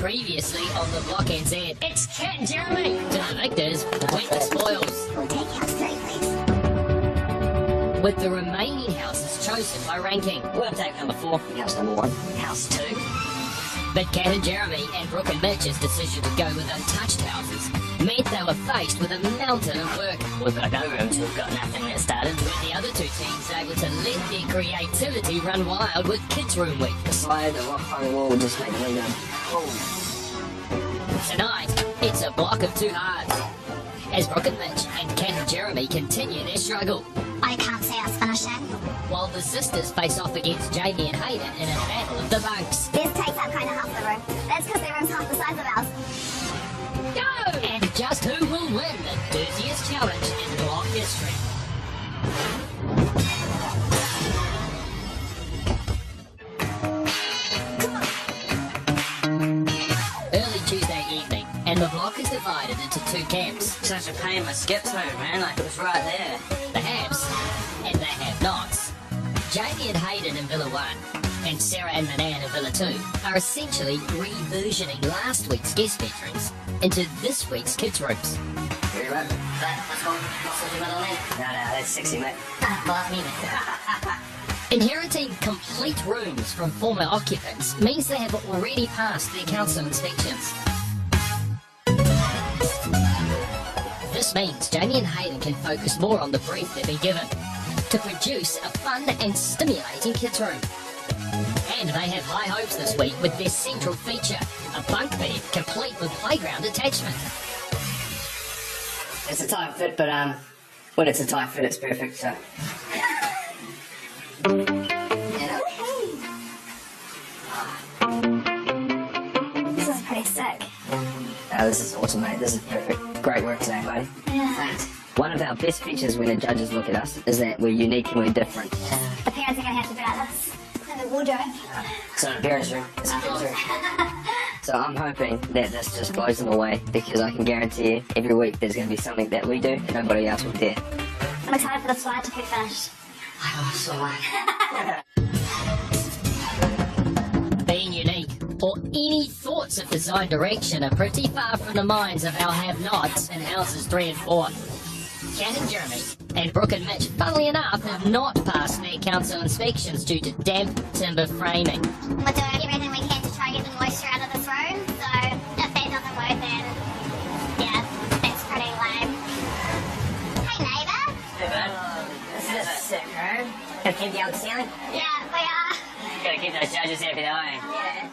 Previously on the Block NZ, it's Cat and Jeremy. To the victors, went the spoils. We'll take house 3, please. With the remaining houses chosen by ranking. We'll take number 4, house number 1, house 2. But Cat and Jeremy and Brooke and Mitch's decision to go with untouched houses meant they were faced with a mountain of work. We've got no rooms, we've got nothing that started. With the other two teams able to let their creativity run wild with Kids Room Week. The slide, the rock on the wall, just make the window. Tonight, it's a block of 2 halves. As Brooke and Mitch and Cat and Jeremy continue their struggle. I can't see us finishing. While the sisters face off against Jamie and Hayden in a battle of the bunks. This takes up kind of half the room. That's because their room's half the size of ours. Go! And just who will win the dooziest challenge in block history? Early Tuesday evening, and the block is divided into 2 camps. Such a pain, my skips home, man. Like, it was right there. The haves and the have-nots. Jamie and Hayden in Villa 1 and Sarah and Manan in Villa 2 are essentially reversioning last week's guest bedrooms into this week's kids' rooms. Ready, right? That's one. What's the middle name? No, that's 60, mate. Last minute. Inheriting complete rooms from former occupants means they have already passed their council inspections. This means Jamie and Hayden can focus more on the brief they've been given to produce a fun and stimulating kids' room. And they have high hopes this week with their central feature, a bunk bed complete with playground attachment. It's a tight fit, but when it's a tight fit, it's perfect, so. This is pretty sick. Oh, this is awesome, mate. This is perfect. Great work today, buddy. Yeah. Thanks. One of our best features when the judges look at us is that we're unique and we're different. The parents are going to have to put out this. And the wardrobe. So, parents' room. It's a kids' room. So I'm hoping that this just blows them away, because I can guarantee you every week there's going to be something that we do and nobody else will dare. I'm excited for the slide to be finished. Being unique, or any thoughts of design direction, are pretty far from the minds of our have-nots in houses 3 and 4. Cat and Jeremy and Brooke and Mitch, funnily enough, have not passed their council inspections due to damp timber framing. We're doing everything we can to try and get the moisture out of this room, so if that doesn't work, then yeah, that's pretty lame. Hey neighbour. Hey, bud. This is a sick room. Gonna keep you on the ceiling? Yeah, we are. Gotta keep those judges happy, though, eh? Yeah.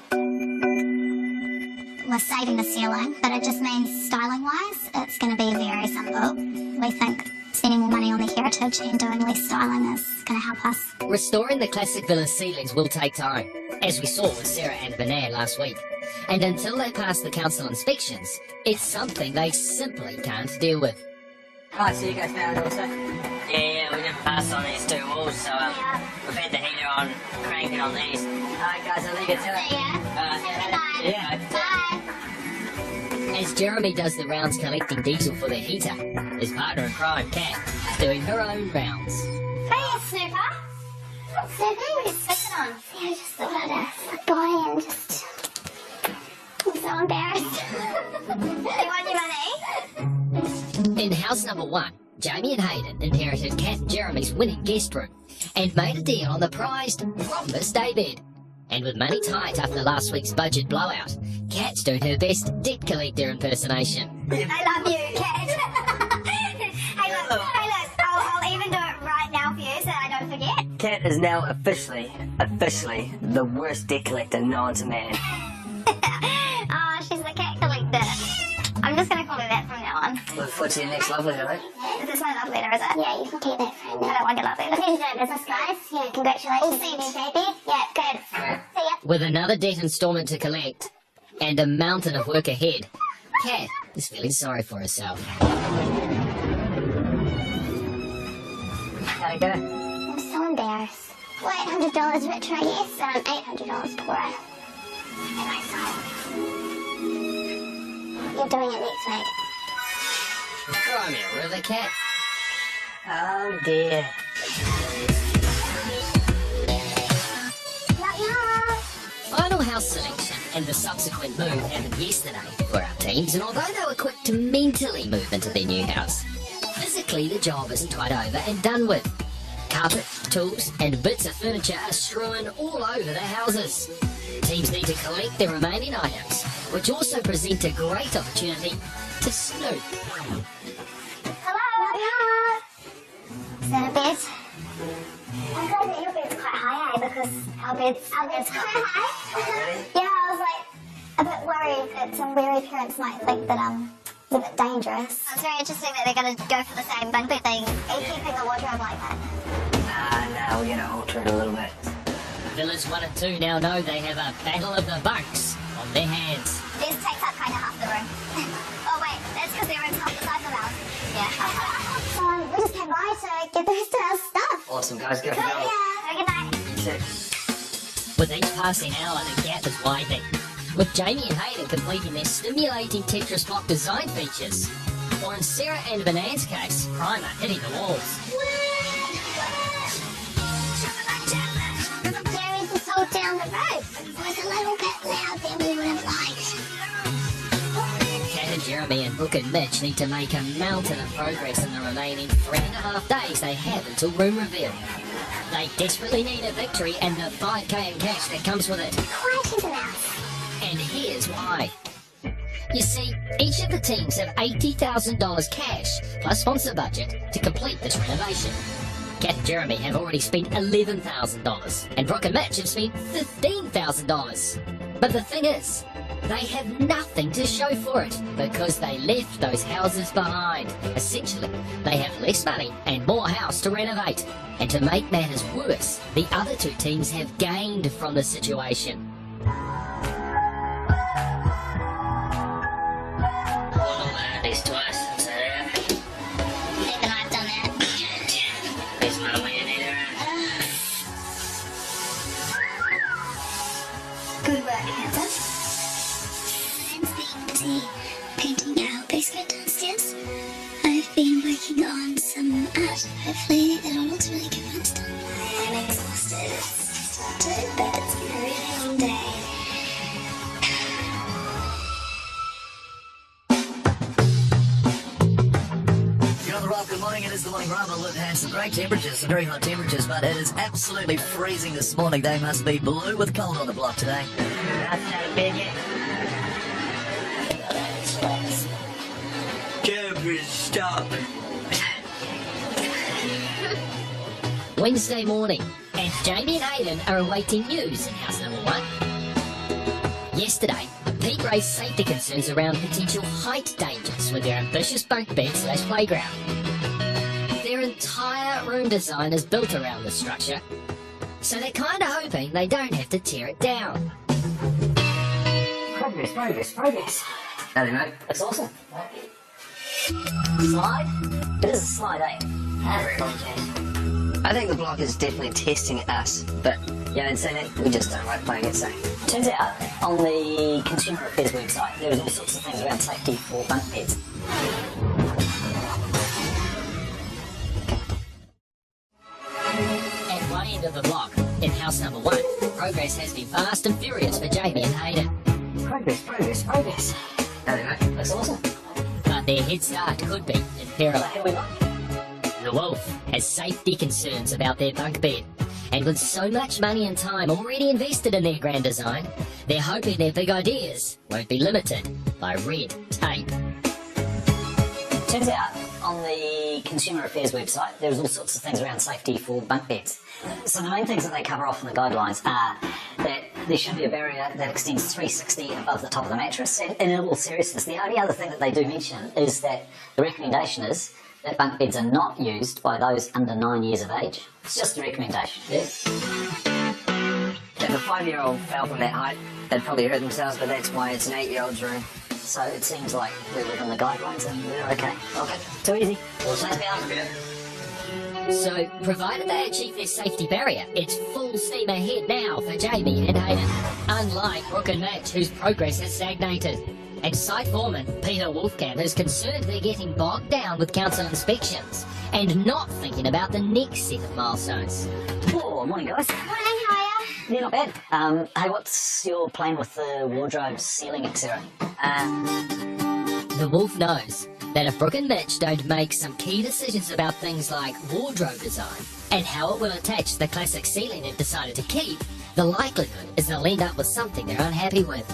We're saving the ceiling, but it just means styling-wise, it's going to be very simple. We think spending more money on the heritage and doing less styling is going to help us. Restoring the classic villa ceilings will take time, as we saw with Sarah and Banan last week. And until they pass the council inspections, it's something they simply can't deal with. Right, so you guys found it also? Yeah, we didn't pass on these 2 walls, so we've had the heater on, cranking on these. Alright guys, I'll leave you to it. See ya. Have a good night. Yeah. Bye. As Jeremy does the rounds collecting diesel for their heater, his partner in crime, Kat, is doing her own rounds. Hey, Snooper. Snooper, what are you sitting on? Yeah, I just thought I'd buy and just... I'm so embarrassed. You want your money? In house number 1, Jamie and Hayden inherited Kat and Jeremy's winning guest room and made a deal on the prized Rhombus daybed. And with money tight after last week's budget blowout, Kat's doing her best debt collector impersonation. I love you, Kat. Hey, look, I'll even do it right now for you so I don't forget. Kat is now officially the worst debt collector known to man. Oh, she's the cat collector. I'm just going to call her that from now on. Look forward to your next love letter, right? Is this my love letter, is it? Yeah, you can keep that, friend. I don't want your love letter. Pleasure doing business, guys. Yeah, congratulations. All seen, baby. Yeah, good. See ya. With another debt installment to collect and a mountain of work ahead, Kat is feeling sorry for herself. How you go? I'm so embarrassed. Well, $800 richer, I guess, and I'm $800 poorer. Am I so? You're doing it next week. Cry me a river, Kat. Oh dear. Love ya. Final house selection and the subsequent move happened yesterday for our teams, and although they were quick to mentally move into their new house, physically the job isn't quite over and done with. Carpet, tools and bits of furniture are strewn all over their houses. Teams need to collect their remaining items, which also present a great opportunity to snoop. Hello? Is that a bed? I'm glad that your bed's quite high, because our bed's quite high. Yeah, I was like a bit worried that some wary parents might think that it's a bit dangerous. It's very interesting that they're going to go for the same bunk bed thing. Are you keeping the wardrobe like that? No, we're gonna alter it a little bit. Villas 1 and 2 now know they have a battle of the bunks on their hands. This takes up kind of half the room. Oh wait, that's because their room's half the size of ours. Yeah. We just came by to get the rest of our stuff. Awesome, guys. Go for Cool, it. yeah. Have a good night. You too. With each passing hour, the gap is widening, with Jamie and Hayden completing their stimulating Tetris block design features, or in Sarah and Banan's case, primer hitting the walls. Jerry just hold down the rope. It was a little bit loud than we would have liked. Kat and Jeremy and Brooke and Mitch need to make a mountain of progress in the remaining 3.5 days they have until room reveal. They desperately need a victory and the 5k in cash that comes with it. Quiet as a mouse. And here's why. You see, each of the teams have $80,000 cash plus sponsor budget to complete this renovation. Kat and Jeremy have already spent $11,000 and Brooke and Mitch have spent $15,000. But the thing is, they have nothing to show for it because they left those houses behind. Essentially, they have less money and more house to renovate. And to make matters worse, the other two teams have gained from the situation. These twice. Even I've done that. There's no way in either. Good work, Heather. I'm being busy painting our basement downstairs. I've been working on some art. Hopefully it all looks really good when it's done. I'm exhausted. It's started, but it's been a really long day. You're on the Rob, good morning. It is the morning Rob. We've had some great temperatures, some very hot temperatures, but it is absolutely freezing this morning. They must be blue with cold on the block today. Temperatures, stop. Wednesday morning, and Jamie and Hayden are awaiting news in house number 1. Yesterday, Pete raised safety concerns around potential height dangers with their ambitious bunk bed / playground. Their entire room design is built around the structure, so they're kinda hoping they don't have to tear it down. Progress. Howdy, mate. That's awesome. Slide? It is a slide, eh? I think the block is definitely testing us, but yeah, I'd say that we just don't like playing it safe. Turns out, on the Consumer Affairs website, there is all sorts of things around safety for bunk beds. At one end of the block, in house number 1, progress has been fast and furious for Jamie and Hayden. Progress. Howdy, mate. That's awesome. But their head start could be in peril. The Wolf has safety concerns about their bunk bed, and with so much money and time already invested in their grand design, they're hoping their big ideas won't be limited by red tape. Turns out, on the Consumer Affairs website, there's all sorts of things around safety for bunk beds. So the main things that they cover off in the guidelines are that there should be a barrier that extends 360 above the top of the mattress. And in all seriousness, the only other thing that they do mention is that the recommendation is that bunk beds are not used by those under 9 years of age. It's just a recommendation. Yeah. If a 5-year-old fell from that height, they'd probably hurt themselves, but that's why it's an 8-year-old's room. So it seems like we're within the guidelines and we're okay. Okay. Too easy. All change me out. So, provided they achieve their safety barrier, it's full steam ahead now for Jamie and Hayden. Unlike Brooke and Mitch, whose progress has stagnated. And site foreman Peter Wolfkamp is concerned they're getting bogged down with council inspections and not thinking about the next set of milestones. Oh, morning guys. Morning, how are ya? Yeah, not bad. Hey, what's your plan with the wardrobe ceiling, etc.? The wolf knows that if Brooke and Mitch don't make some key decisions about things like wardrobe design and how it will attach to the classic ceiling they've decided to keep, the likelihood is they'll end up with something they're unhappy with.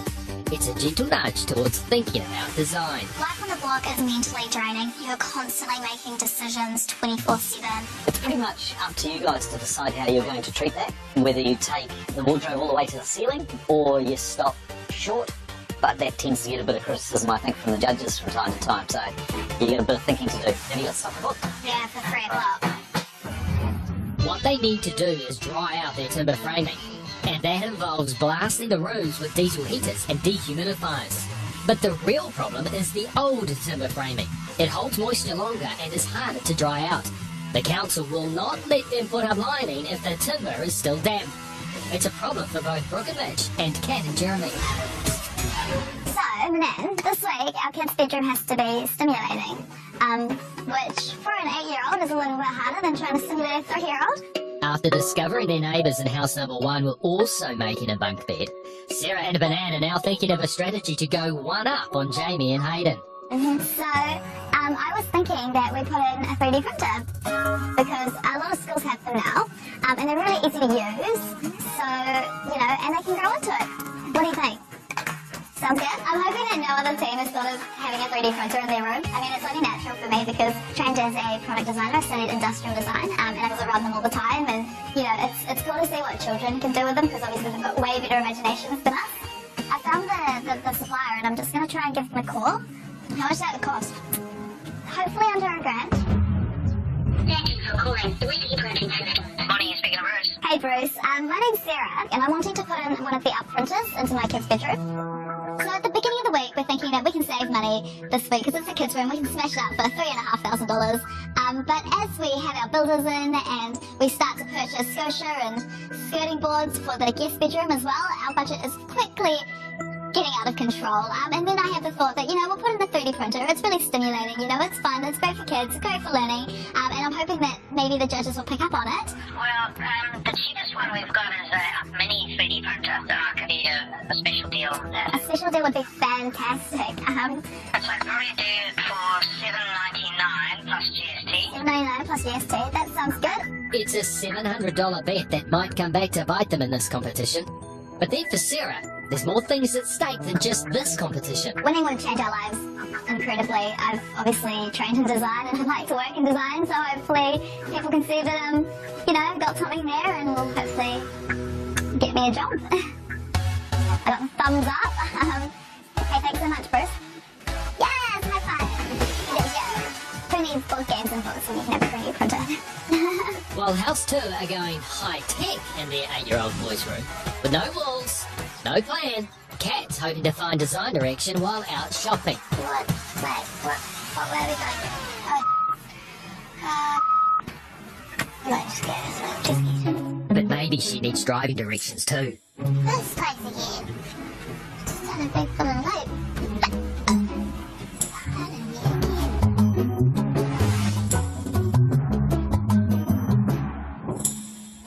It's a gentle nudge towards thinking about design. Life on the block is mentally draining. You're constantly making decisions 24/7. It's pretty much up to you guys to decide how you're going to treat that. Whether you take the wardrobe all the way to the ceiling or you stop short. But that tends to get a bit of criticism, I think, from the judges from time to time. So you get a bit of thinking to do. Have you got stuff to book? Yeah, for 3 o'clock. What they need to do is dry out their timber framing, and that involves blasting the rooms with diesel heaters and dehumidifiers. But the real problem is the old timber framing. It holds moisture longer and is harder to dry out. The council will not let them put up lining if the timber is still damp. It's a problem for both Brooke and Mitch and Kat and Jeremy. So, Nan, this week our kid's bedroom has to be stimulating, which for an 8-year-old is a little bit harder than trying to stimulate a 3-year-old. After discovering their neighbours in house number 1 were also making a bunk bed, Sarah and Banana are now thinking of a strategy to go one up on Jamie and Hayden. So, I was thinking that we put in a 3D printer because a lot of schools have them now, and they're really easy to use. So, and they can grow into it. What do you think? Sounds good. I'm hoping that no other team is sort of having a 3D printer in their room. I mean, it's only natural for me because trained as a product designer, I studied industrial design, and I was around them all the time. And it's cool to see what children can do with them because obviously they've got way better imaginations than us. I found the supplier, and I'm just going to try and give them a call. How much that would cost? Hopefully under $1,000. Thank you for calling 3D Printing System. Morning, speaking of Bruce. Hey Bruce, my name's Sarah, and I'm wanting to put in one of the up printers into my kid's bedroom. So at the beginning of the week, we're thinking that we can save money this week because it's a kid's room. We can smash it up for $3,500. But as we have our builders in and we start to purchase scotia and skirting boards for the guest bedroom as well, our budget is quickly getting out of control. And then I have the thought that, we'll put in a 3D printer. It's really stimulating, it's fun, it's great for kids, it's great for learning. And I'm hoping that maybe the judges will pick up on it. Well, the cheapest one we've got is a mini 3D printer. So I could be a special deal. A special deal would be fantastic. So I'd probably do it for $7.99 plus GST. $7.99 plus GST, that sounds good. It's a $700 bet that might come back to bite them in this competition. But then for Sarah, there's more things at stake than just this competition. Winning would change our lives incredibly. I've obviously trained in design and I like to work in design, so hopefully people can see that I've got something there and will hopefully get me a job. I got the thumbs up. Hey, thanks so much, Bruce. Yes, high five. Yeah. Who needs board games and books when you can have a 3D printer? While House 2 are going high-tech in their 8-year-old boy's room, with no walls, no plan, Kat's hoping to find design direction while out shopping. What were we going? Just But maybe she needs driving directions too. this place again. Just had a big full loop.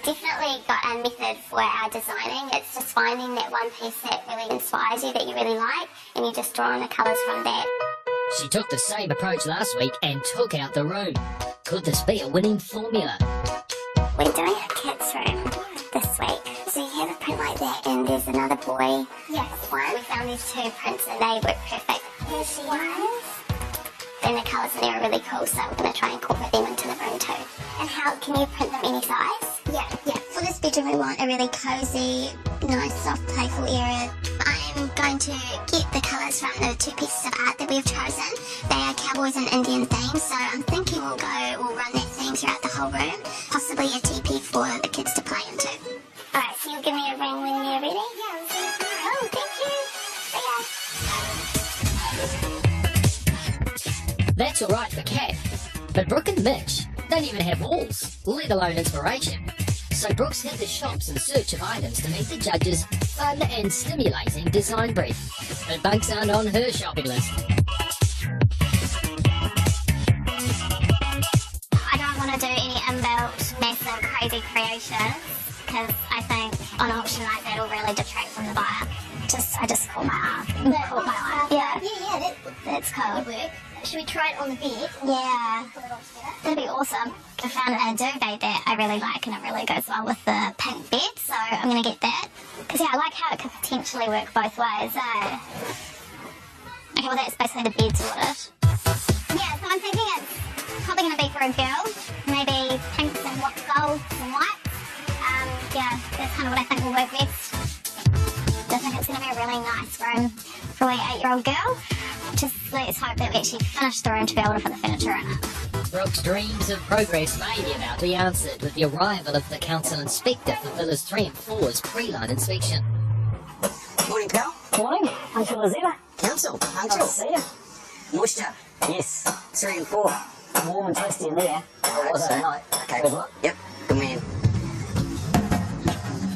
Definitely got a method for our designing. It's just finding that one piece that really inspires you, that you really like, and you just draw on the colours from that. She took the same approach last week and took out the room. Could this be a winning formula? We're doing a kid's room this week. So you have a print like that, and there's another boy. Yes. One. We found these 2 prints, and they work perfect. Here she is. Then the colours in there are really cool, so we're going to try and incorporate them into the room too. And how can you print them any size? Yeah. For this bedroom, we want a really cozy, nice, soft, playful area. I'm going to get the colours from the 2 pieces of art that we've chosen. They are cowboys and Indian themes, so I'm thinking we'll run that theme throughout the whole room. Possibly a teepee for the kids to play into. Alright, so you'll give me a ring when you're ready? Yeah. Oh, thank you. See ya. That's alright for Kat, but Brooke and Mitch don't even have walls, let alone inspiration. So Brooks hit the shops in search of items to meet the judges' fun and stimulating design brief. But bunks aren't on her shopping list. I don't want to do any inbuilt, massive, crazy creations because I think on auction night, that'll really detract from the buyer. I just caught my eye. Caught my eye. Yeah, that's cool. Should we try it on the bed? Yeah. That'd be awesome. I found a duvet that I really like and it really goes well with the pink bed, so I'm going to get that. Because yeah, I like how it could potentially work both ways. Okay, well that's basically the bed sorted. Yeah, so I'm thinking it's probably going to be for a girl. Maybe pinks and golds and whites. Yeah, that's kind of what I think will work best. I think it's going to be a really nice room for a 8-year-old girl. Just let's hope that we actually finish the room to be able to put the furniture in it. Brooke's dreams of progress may be about to be answered with the arrival of the council inspector for Villas 3 and 4's pre-line inspection. Morning, pal. Morning. Uncle Azina. Council. Nice to see you. Moisture. Yes. 3 and 4. Warm and twisty in there. It was overnight. Okay. Good luck. Yep. Good man.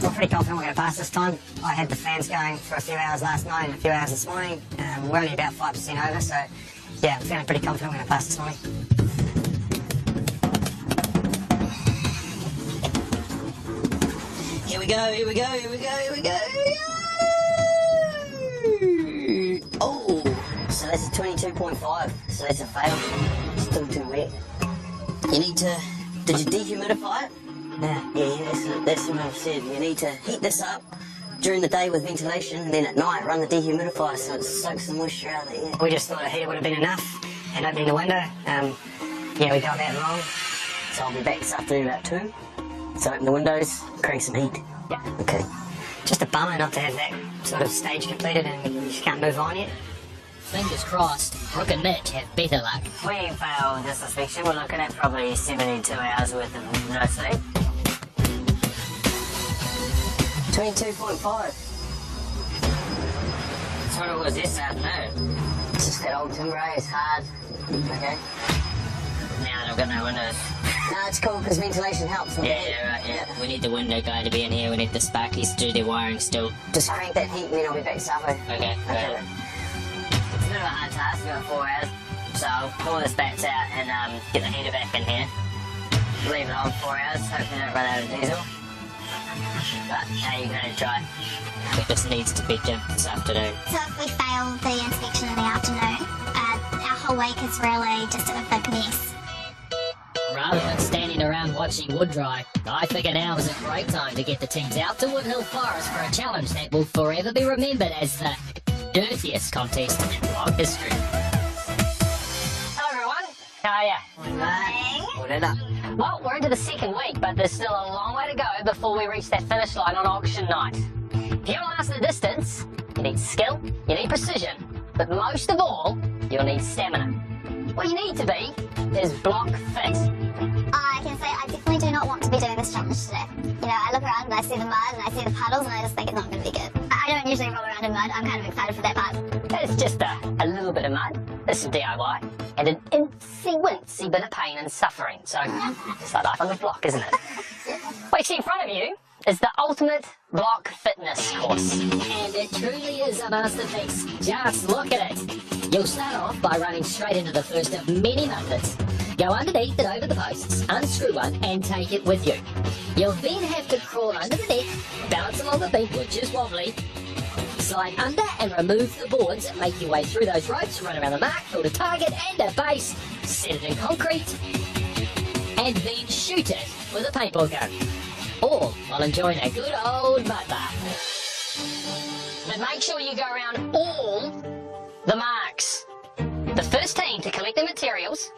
I'm pretty confident we're going to pass this time. I had the fans going for a few hours last night and a few hours this morning. We're only about 5% over, so yeah, I'm feeling pretty confident we're going to pass this morning. Here we go, here we go, here we go, here we go. Oh, So that's a 22.5, so that's a fail. Still too wet. you need to... Did you dehumidify it? Yeah, That's what I've said. You need to heat this up during the day with ventilation, and then at night run the dehumidifier so it soaks the moisture out of the air. we just thought a heater would have been enough, and opening the window. Yeah, we got that wrong. So I'll be back this afternoon about 2. So open the windows, create some heat. Yeah. Okay. Just a bummer not to have that sort of stage completed and you just can't move on yet. Fingers crossed, Brooke and Mitch have better luck. We failed this inspection. We're looking at probably 72 hours worth of no sleep. 22.5. That's what it was this afternoon. It's just that old timber, it's hard. Okay. Now that I've got no windows. No, it's cool because ventilation helps. Yeah. We need the window guy to be in here, we need the Sparkies to do their wiring still. Just crank that heat and then I'll be back supper. Okay. It's a bit of a hard task, we've got 4 hours. So I'll pull this batch out and get the heater back in here. Leave it on 4 hours, hopefully don't run out of diesel. But how are you going to try? It just needs to be done this afternoon. So if we fail the inspection in the afternoon, our whole week is really just a big mess. Rather than standing around watching wood dry, I figure now is a great time to get the teams out to Woodhill Forest for a challenge that will forever be remembered as the dirtiest contest in vlog history. Hello everyone, how are you? Put it up. Well, we're into the second week, but there's still a long way to go before we reach that finish line on auction night. If you want to last the distance, you need skill, you need precision, but most of all, you'll need stamina. What you need to be is block fit. I can say I definitely do not want to be doing this challenge today. You know, I look around and I see the mud and I see the puddles and I just think it's not going to be good. I don't usually roll around in mud. I'm kind of excited for that part. It's just a little bit of mud, there's some DIY, and an incy-wincy bit of pain and suffering. So, it's like life on the block, isn't it? What you see in front of you is the ultimate block fitness course. And it truly is a masterpiece. Just look at it. You'll start off by running straight into the first of many methods. Go underneath and over the posts, unscrew one, and take it with you. You'll then have to crawl under the deck, balance along the beam, which is wobbly, slide under and remove the boards, make your way through those ropes, run around the mark, build a target and a base, set it in concrete, and then shoot it with a paintball gun. All while enjoying a good old mud bath. But make sure you go around all the marks. The first team to collect the materials,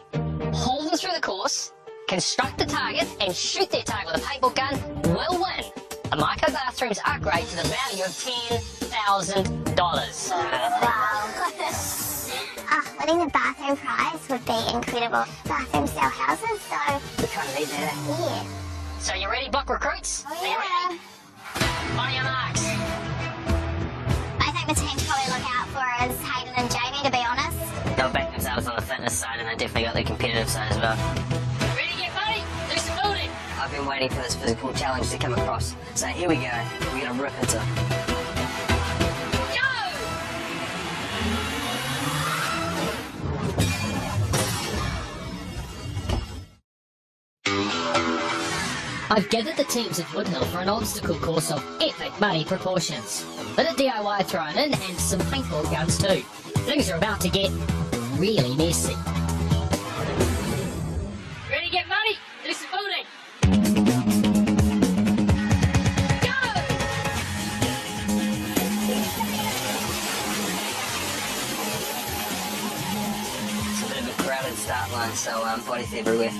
haul them through the course, construct the target, and shoot their target with a paintball gun will win a Micro Bathrooms upgrade to the value of $10,000. Wow. Winning the bathroom prize would be incredible. Bathrooms sell houses, so We kind of need that. yeah. So you ready, block recruits? Oh, Are you yeah. ready? On your marks. I think the team to probably look out for is Hayden and Jamie, to be honest. They'll back themselves on the fitness side, and they definitely got the competitive side as well. Ready to get buddy? Do some building. I've been waiting for this physical challenge to come across. So here we go. We're going to rip into it. I've gathered the teams at Woodhill for an obstacle course of epic money proportions. Bit of DIY thrown in and some paintball guns too. Things are about to get really messy. Ready to get money? Do some building. Go! It's a bit of a crowded start line, so bodies everywhere.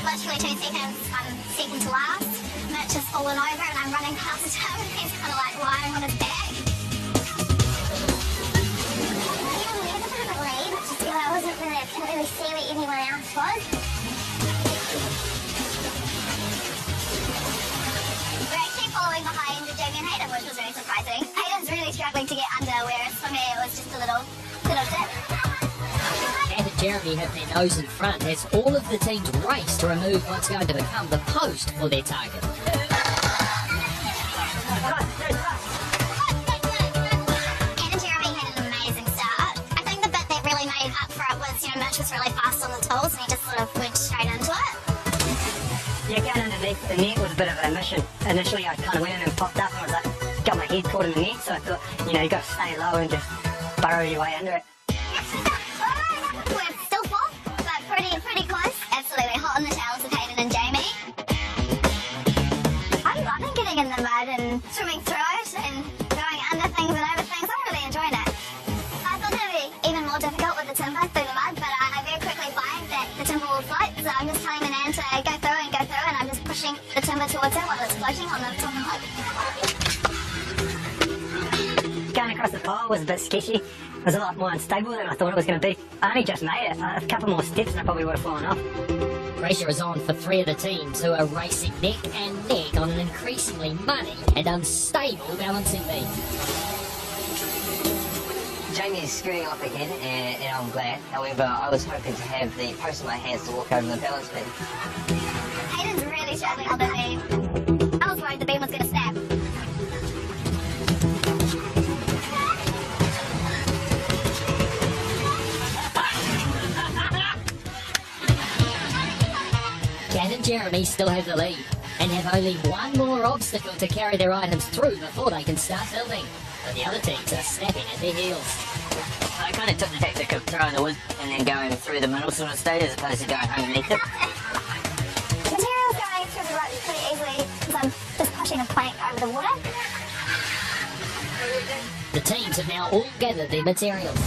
Literally 2 seconds, I'm second to last. Mitch has fallen over and I'm running past him and he's kind of like lying on his back. He had a bit of a lead, which is good. I couldn't really see where anyone else was. We're actually following behind Jamie and Hayden, which was really surprising. Hayden's really struggling to get under, whereas for me it was just a little dip. And Jeremy have their nose in front as all of the teams race to remove what's going to become the post for their target. Ed and Jeremy had an amazing start. I think the bit that really made up for it was, Mitch was really fast on the tools and he just sort of went straight into it. Yeah, going underneath the net was a bit of a mission. Initially, I kind of went in and popped up and I was like, got my head caught in the net, so I thought, you got to stay low and just burrow your way under it. We're still fourth, but pretty close. Absolutely hot on the tails of Hayden and Jamie. I'm loving getting in the mud and swimming through it and going under things and over things. I'm really enjoying it. I thought it would be even more difficult with the timber through the mud, but I very quickly find that the timber will float. So I'm just telling the man to go through, and I'm just pushing the timber towards it while it's floating on the top of the mud. Going across the pole was a bit sketchy. It was a lot more unstable than I thought it was going to be. I only just made it. A couple more steps and I probably would have fallen off. Pressure is on for 3 of the teams who are racing neck and neck on an increasingly muddy and unstable balancing beam. Jamie is scooting off again, and I'm glad. However, I was hoping to have the post in my hands to walk over the balance beam. Hayden's really struggling on the beam. I was worried the beam was going to snap. Kat and Jeremy still have the lead and have only one more obstacle to carry their items through before they can start building. But the other teams are snapping at their heels. I kind of took the tactic of throwing the wood and then going through the middle sort of state as opposed to going underneath it. Material's going through the rope pretty easily because I'm just pushing a plank over the water. The teams have now all gathered their materials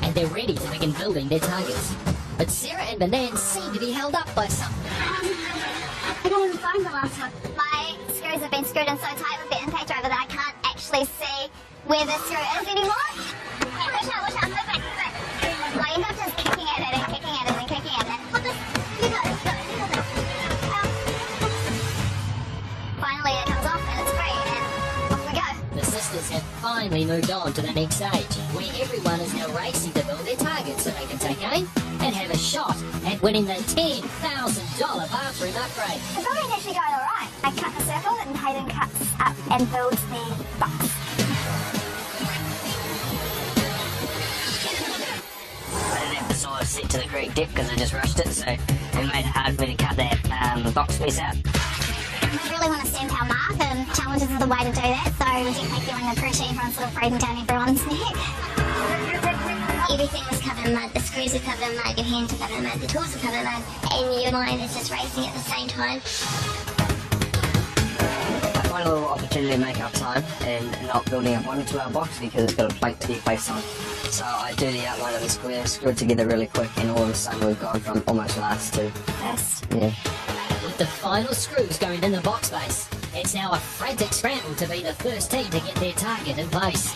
and they're ready to begin building their targets. But Sarah and Banan seem to be held up by something. I can't even find the last one. My screws have been screwed in so tight with the intake driver that I can't actually see where the screw is anymore. Watch out, move back. I end up just kicking at it and kicking at it and kicking at it. What the? You got it. Finally it comes off and it's free and off we go. The sisters have finally moved on to the next stage, where everyone is now racing to build their targets so they can take aim and have a shot at winning the $10,000 bathroom upgrade. The building's actually going alright. I cut the circle and Hayden cuts up and builds the box. I didn't have the saw set to the correct depth because I just rushed it, so it made it hard for me to cut that box piece out. I really want to stand our mark and challenges are the way to do that, so we're definitely feeling the pressure, everyone's sort of breathing down everyone's neck. Everything was covered in mud, the screws are covered in mud, your hands are covered in mud, the tools are covered in mud, and your mind is just racing at the same time. I find a little opportunity to make up time and not building a 1 or 2 hour box because it's got a plate to get placed on. So I do the outline of the square, screw it together really quick, and all of a sudden we've gone from almost last to First. yeah. With the final screws going in the box base, it's now a frantic scramble to be the first team to get their target in place.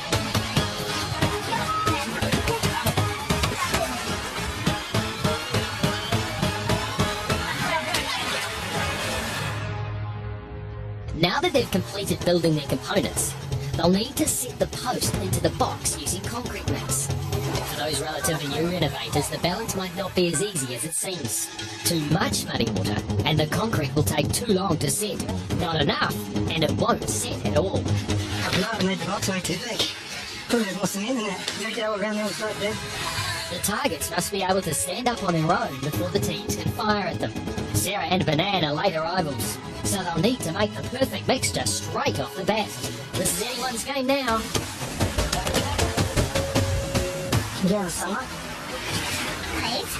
Now that they've completed building their components, they'll need to set the post into the box using concrete mix. For those relatively new innovators, the balance might not be as easy as it seems. Too much muddy water, and the concrete will take too long to set. Not enough, and it won't set at all. I made the box way too big. Probably have more cement in it. You get all around the outside there. The targets must be able to stand up on their own before the teams can fire at them. Sarah and Banan are late arrivals, so they'll need to make the perfect mixture straight off the bat. This is anyone's game now. Can you have a summer? Please.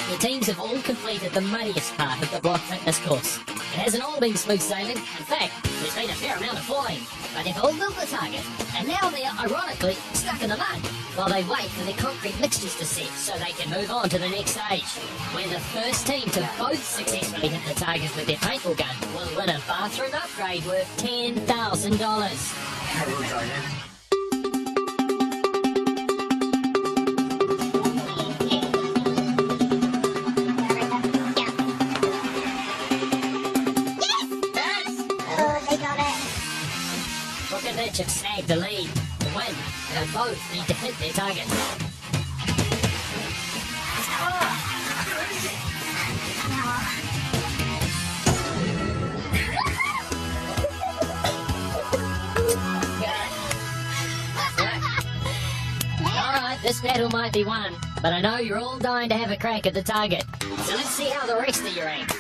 The teams have all completed the muddiest part of the block fitness course. It hasn't all been smooth sailing. In fact, there's been a fair amount of falling. But they've all built the target, and now they're ironically stuck in the mud while they wait for their concrete mixtures to set so they can move on to the next stage, where the first team to both successfully hit the target with their paintball gun will win a bathroom upgrade worth $10,000. Mitch have snagged the lead to win. They both need to hit their target. Alright, this battle might be won, but I know you're all dying to have a crack at the target. So let's see how the rest of you rank.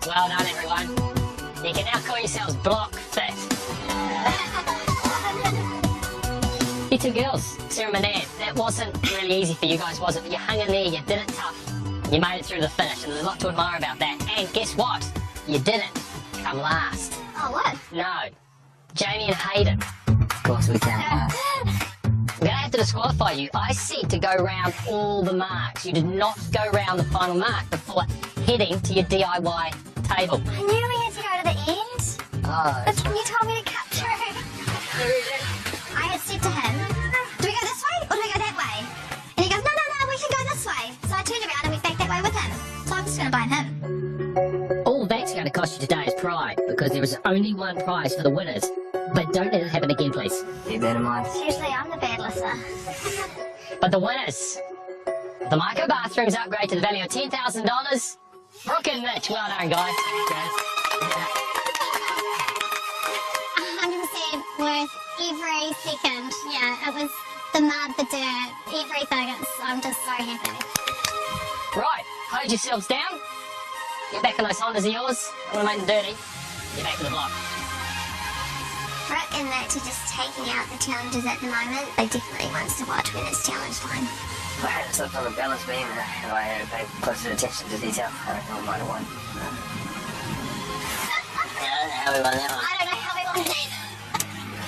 Well done, everyone. You can now call yourselves Block Fit. You two girls, Sarah and Banan, that wasn't really easy for you guys, was it? But you hung in there, you did it tough. You made it through the finish, and there's a lot to admire about that. And guess what? You didn't come last. Oh, what? No. Jamie and Hayden. Of course we can. I'm going to have to disqualify you. I said to go round all the marks. You did not go round the final mark before heading to your DIY table. I knew we had to go to the end. Oh, That's when you told me to cut through. I had said to him, do we go this way or do we go that way? And he goes, no, we can go this way. So I turned around and went back that way with him. So I'm just going to blame him. All that's going to cost you today is pride, because there is only one prize for the winners. But don't let it happen again, please. keep that in mind. Usually I'm the bad listener. But the winners, the micro bathrooms upgrade to the value of $10,000. Brooke and Mitch, well done, guys. 100% worth every second. Yeah, it was the mud, the dirt, everything. I'm just so happy. Right, hold yourselves down. Get back in those Hondas of yours. I want to make them dirty. Get back to the block. Brooke and Mitch are just taking out the challenges at the moment. They definitely wants to watch when it's challenge time. If I had slipped on the balance beam and if I had paid closer attention to detail, I reckon I might have won. How we won that one? I don't know how we won it.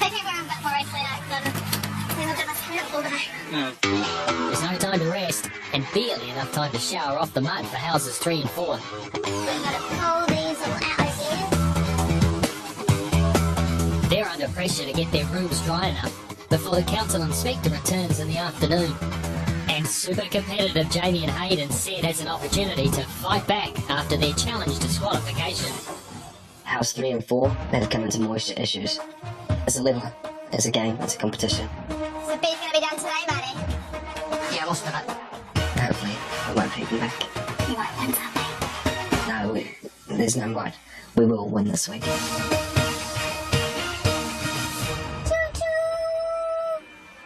I think we're a bit more athletic than the us handful today. There's no time to rest, and barely enough time to shower off the mud for houses 3 and 4. We've got to pull these all out again. They're under pressure to get their rooms dry enough before the council inspector returns in the afternoon. And super competitive Jamie and Hayden said has an opportunity to fight back after their challenge disqualification. House 3 and 4, they've come into moisture issues. It's a level, it's a game, it's a competition. So B's going to be done today, buddy. Yeah, most of it. Hopefully, I won't take you back. You won't win something. No, there's no right. We will win this week.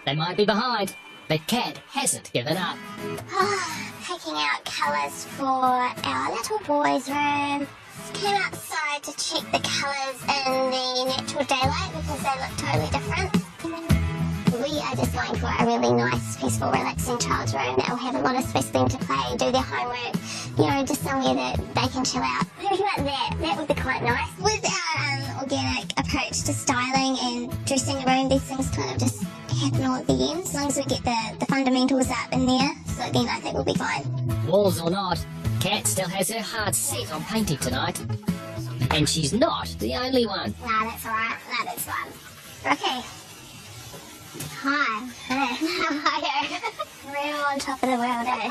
They might be behind, but Kat hasn't given up. Picking out colours for our little boy's room. Came outside to check the colours in the natural daylight because they look totally different. We are just going for a really nice, peaceful, relaxing child's room that will have a lot of space for them to play, do their homework, you know, just somewhere that they can chill out. What do you think about that? That would be quite nice. With our organic approach to styling and dressing a room, these things kind of just happen all at the end. As long as we get the fundamentals up in there, so then I think we'll be fine. Walls or not, Kat still has her heart set on painting tonight. And she's not the only one. Nah, that's alright. Nah, that's fine. Okay. Hi. How are you? Real on top of the world, eh?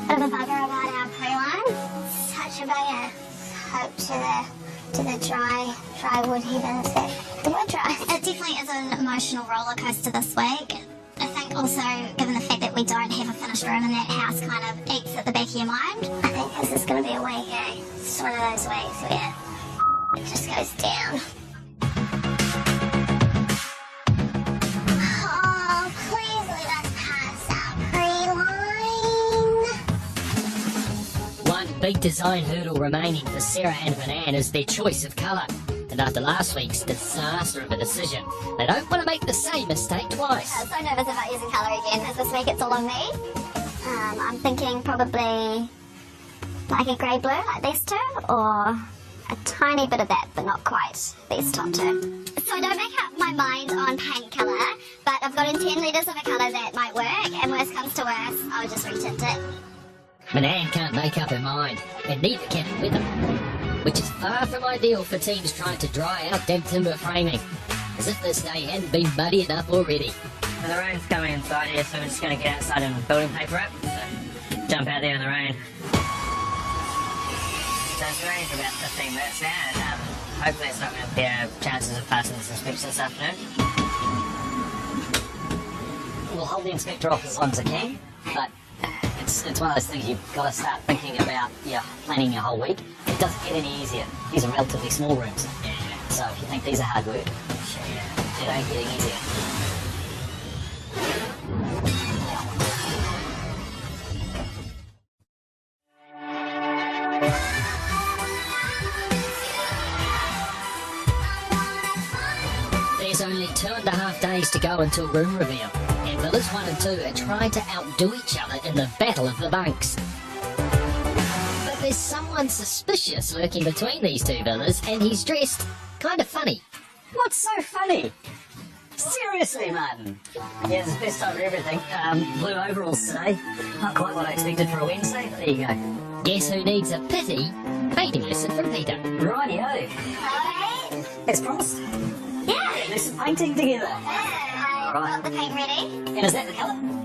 Bit of a bugger about our pre-line. Such a banger. hope to the dry wood heavens that the wood dries. It definitely is an emotional roller coaster this week. I think also, given the fact that we don't have a finished room and that house kind of eats at the back of your mind, I think this is going to be a week, eh? It's one of those weeks where it just goes down. Oh, please let us pass our pre-line. One big design hurdle remaining for Sarah and Manan is their choice of colour. And after last week's disaster of a decision, they don't want to make the same mistake twice. I'm so nervous about using colour again, as this week it's all on me. I'm thinking probably like a grey blue like these two, or a tiny bit of that, but not quite these top two. So I don't make up my mind on paint colour, but I've got in 10 litres of a colour that might work, and worst comes to worst, I'll just retint it. Manan can't make up her mind, and neither can the weather, which is far from ideal for teams trying to dry out damp timber framing, as if this day hadn't been muddy enough already. And the rain's coming inside here, so we're just going to get outside and building paper it. So jump out there in the rain. So it's raining for about 15 minutes now, and hopefully it's not going to impair our chances of passing this inspection this afternoon. We'll hold the inspector off as long as I can, but it's one of those things you've got to start thinking about, planning your whole week. It doesn't get any easier. These are relatively small rooms. So if you think these are hard work, it ain't getting easier. There's only 2.5 days to go until room reveal, and Villas 1 and 2 are trying to outdo each other in the battle of the bunks. But there's someone suspicious lurking between these two villas, and he's dressed kind of funny. What's so funny? Seriously, Martin. Yeah, it's the best time for everything. Blue overalls today. Not quite what I expected for a Wednesday, but there you go. Guess who needs a pity painting lesson from Peter? Rightio. Alright? As promised. Yeah! Do some painting together. I've got the paint ready. And is that the colour? No.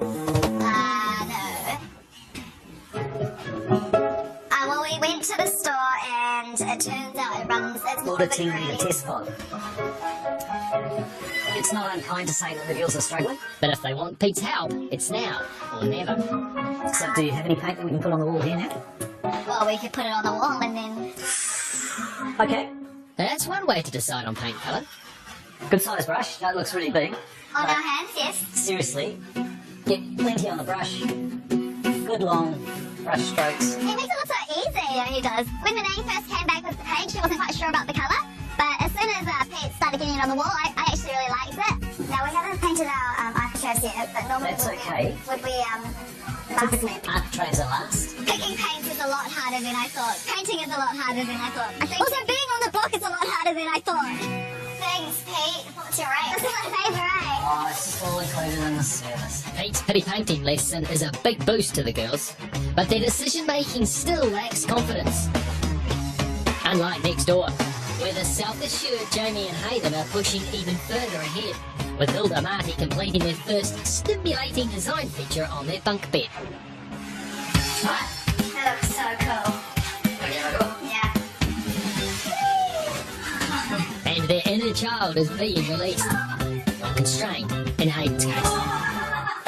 Well, we went to the store and it turns out it's more Order of a 10 grey. litre test pod. It's not unkind to say that the girls are struggling. But if they want Pete's help, it's now or never. So do you have any paint that we can put on the wall here now? Well, we could put it on the wall and then... Okay. That's one way to decide on paint colour. Good size brush. That looks really big. On our hands, yes. Seriously, get plenty on the brush. Good long brush strokes. He makes it look so easy, he does. When Renee first came back with the paint, she wasn't quite sure about the colour. But as soon as Pete started getting it on the wall, I actually really liked it. Now, we haven't painted our architraves yet, but normally That's okay. would we Typically, architraves are last. Picking paints is a lot harder than I thought. Painting is a lot harder than I thought. Also, being on the block is a lot harder than I thought. Thanks, Pete. What's your rate? This is my favourite. Oh, it's all included in the service. Pete's pity painting lesson is a big boost to the girls, but their decision making still lacks confidence. Unlike next door, where the self-assured Jamie and Hayden are pushing even further ahead, with Hilda and Marty completing their first stimulating design feature on their bunk bed. That looks so cool. Yeah. And their inner child is being released, or constrained in Hayden's case.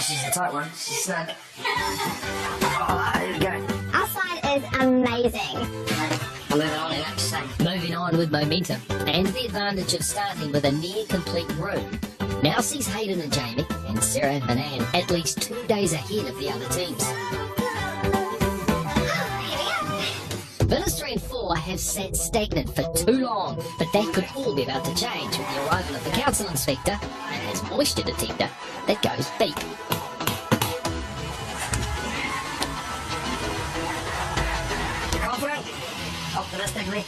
She's a tight one. She's snug. Oh, there we go. Outside is amazing. I'm moving on in that state. Moving on with momentum, and the advantage of starting with a near-complete room, now sees Hayden and Jamie, and Sarah and Manan at least 2 days ahead of the other teams. Villas 3 and 4 have sat stagnant for too long, but that could all be about to change with the arrival of the council inspector and his moisture detector that goes beep. Confident? Optimistically.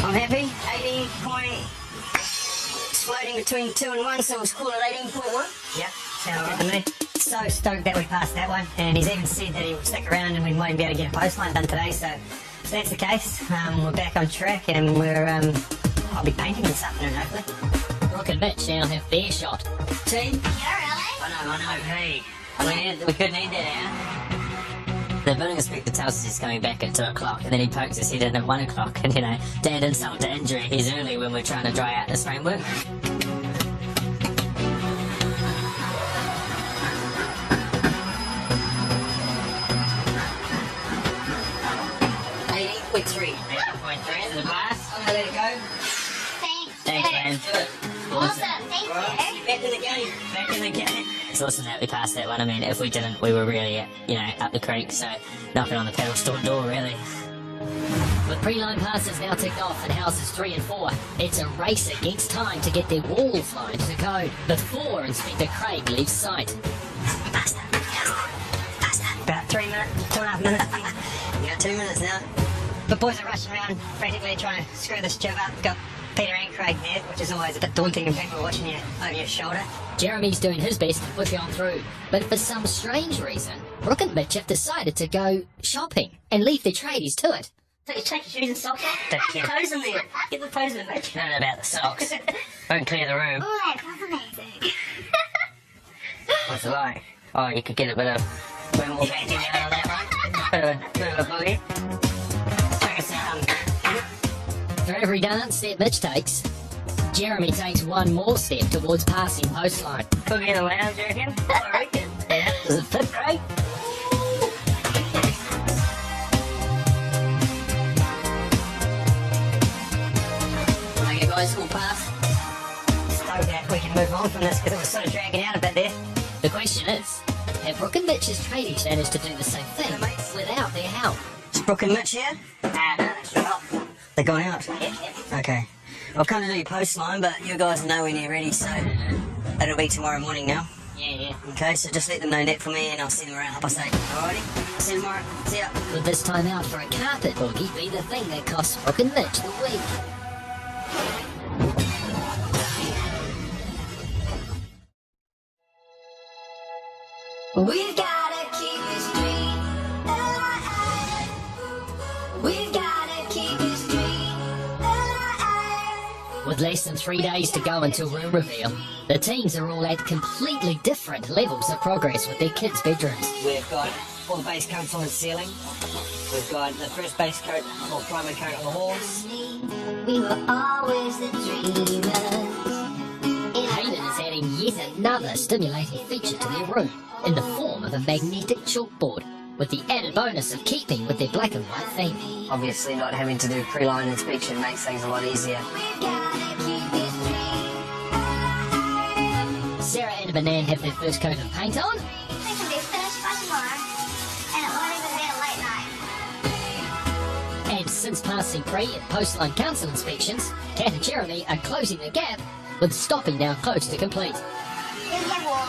I'm happy. 80 point. It's floating between 2 and 1, so we'll call it 18.1. Yep, sounds good to me. So stoked that we passed that one, and he's even said that he will stick around and we might be able to get a postline done today, so if that's the case, we're back on track and I'll be painting this afternoon, hopefully. Brooke and Mitch now have their shot. Team? Yeah, really? I know. Hey, we could need that out. The building inspector tells us he's coming back at 2 o'clock, and then he pokes his head in at 1 o'clock, and damned insult to injury, he's early when we're trying to dry out this framework. .3 in the glass. I'm gonna let it go. Thanks, man. Awesome, thank you. Back in the game. Back in the game. It's awesome that we passed that one. I mean, if we didn't, we were really, up the creek. So, knocking on the pedal store door, really. With pre-line passes now ticked off in houses 3 and 4, it's a race against time to get their walls lined to code before Inspector Craig leaves sight. Faster. About 3 minutes, 2.5 minutes. You got 2 minutes now. The boys are rushing around, frantically trying to screw this job up. Got Peter and Craig there, which is always a bit daunting when people are watching you over your shoulder. Jeremy's doing his best to push on through, but for some strange reason, Brooke and Mitch have decided to go shopping and leave their tradies to it. So you take your shoes and socks off? Get the toes in there. Get the toes in, Mitch. I don't know about the socks. Won't clear the room. Oh, that was amazing. What's it like? Oh, you could get a bit more banting out on that one. Bit of a boogie. Check us out. For every dance that Mitch takes, Jeremy takes one more step towards passing postline. Boogie in the lounge, you reckon? I reckon. Yeah. Does it fit, Craig? Okay, guys, we'll pass. Stoked that we can move on from this because it was sort of dragging out a bit there. The question is, have Brooke and Mitch's tradies managed to do the same thing without their help? Is Brooke and Mitch here? No, that's right. They're gone out? Yep. Okay. I'll come to do your post line, but you guys are nowhere near ready, so it'll be tomorrow morning now. Yeah. Okay, so just let them know that for me and I'll see them around 8:30. Alrighty? See you tomorrow. See ya. Would this time out for a carpet boogie be the thing that costs Brooke and Mitch the week? We've gotta keep this dream alive. We've gotta keep this dream alive. With less than 3 days to go until room reveal, the teams are all at completely different levels of progress with their kids' bedrooms. We've got all the base coats on the ceiling. We've got the first base coat or primer coat on the walls. We were always the dreamers. Hayden is adding yet another stimulating feature to their room in the form of a magnetic chalkboard, with the added bonus of keeping with their black and white theme. Obviously, not having to do pre-line inspection makes things a lot easier. We've gotta keep this dream alive. Sarah and Banan have their first coat of paint on, They can be finished by tomorrow, and it won't even be a late night. and since passing pre- and post-line council inspections, Kat and Jeremy are closing the gap, with stopping now close to complete. Here's your walls.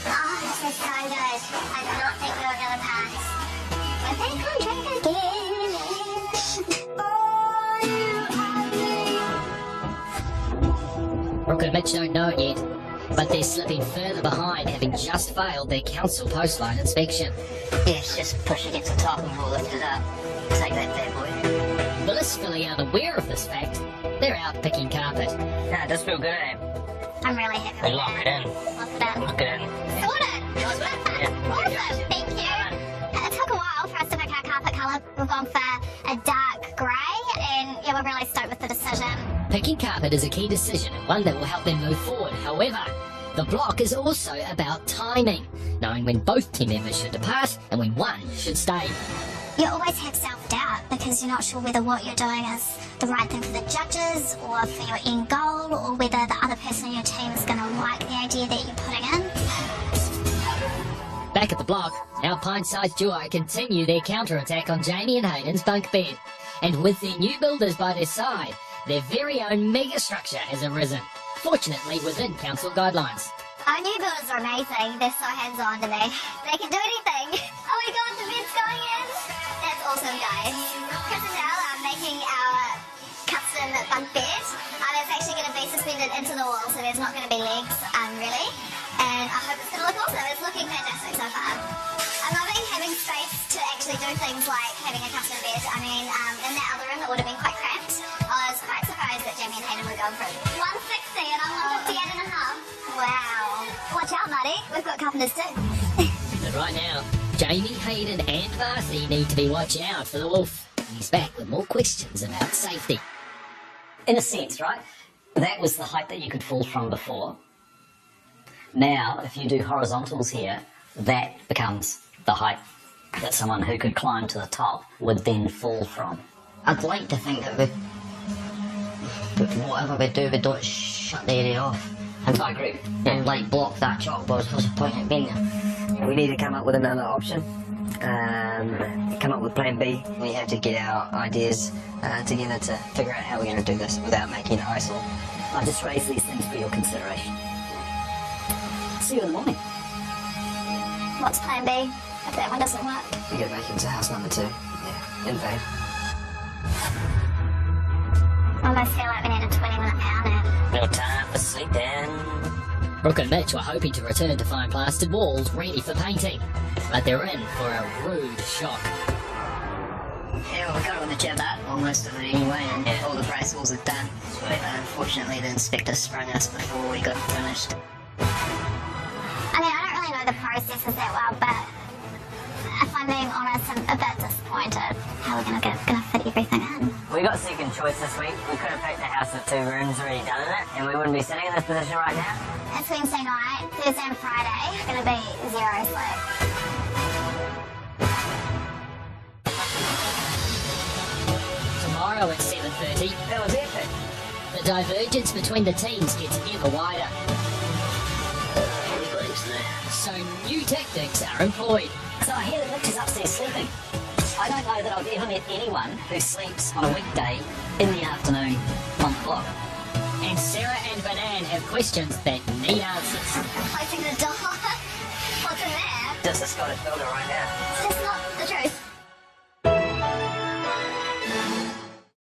Oh, this is so good. I did not think we were gonna pass. We're back on track again. Oh, Brooke and Mitch don't know it yet, but they're slipping further behind, having just failed their council post-line inspection. Yes, just push against the top and we'll lift it up. Take that bad boy. Blissfully unaware of this fact, they're out picking carpet. Yeah, it does feel good, eh? I'm really happy We with lock it in. Lock it in. Lock it in. Sorted! Awesome, thank you. It took a while for us to pick our carpet colour. We've gone for a dark grey, and yeah, we're really stoked with the decision. Picking carpet is a key decision and one that will help them move forward. However, the block is also about timing, knowing when both team members should depart and when one should stay. You always have self-doubt because you're not sure whether what you're doing is the right thing for the judges or for your end goal, or whether the other person in your team is going to like the idea that you're putting in. Back at the block, our pint-sized duo continue their counter-attack on Jamie and Hayden's bunk bed. And with their new builders by their side, their very own mega structure has arisen, fortunately within council guidelines. Our new builders are amazing. They're so hands-on to me. They can do anything. Oh my god, the bed's going in. That's awesome, guys. Chris and Al are making our custom bunk bed. It's actually going to be suspended into the wall, so there's not going to be legs, really. And I hope it's going to look awesome. It's looking fantastic so far. I'm loving having space to actually do things like having a custom bed. I mean, in that other room it would have been quite cramped. I was quite surprised that Jamie and Hayden were going for 160 and I'm 158 and a half. Wow. Watch out, Marty. We've got carpenters too. But right now, Jamie, Hayden and Varsi need to be watching out for the wolf. He's back with more questions about safety. In a sense, right? That was the height that you could fall from before. Now, if you do horizontals here, that becomes the height that someone who could climb to the top would then fall from. I'd like to think that whatever we do, we don't shut the area off. I agree. And like block that chalkboard. What's the point of being there? We need to come up with another option. Come up with plan B. We have to get our ideas together to figure out how we're going to do this without making eyesore. I just raise these things for your consideration. See you in the morning. What's plan B if that one doesn't work? We get back into house number 2. Yeah, in vain. Almost feel like we need a 20-minute power nap. No time for sleeping. Brooke and Mitch were hoping to return to find plastered walls ready for painting, but they're in for a rude shock. Yeah, we got on the job out almost of it anyway, and all the brace walls are done. But unfortunately, the inspector sprung us before we got finished. I mean, I don't really know the processes that well, but if I'm being honest, I'm a bit disappointed how we're gonna fit everything in. We got second choice this week. We could have picked a house with 2 rooms already done in it, and we wouldn't be sitting in this position right now. It's Wednesday night, Thursday and Friday are gonna be 0 sleep. Tomorrow at 7:30, That was epic. the divergence between the teams gets ever wider. So new tactics are employed. So I hear that Mitch is upstairs sleeping. I don't know that I've ever met anyone who sleeps on a weekday in the afternoon on the block. And Sarah and Banan have questions that need answers. I'm closing the door. What's in there? Just a Scottish builder right now. It's just not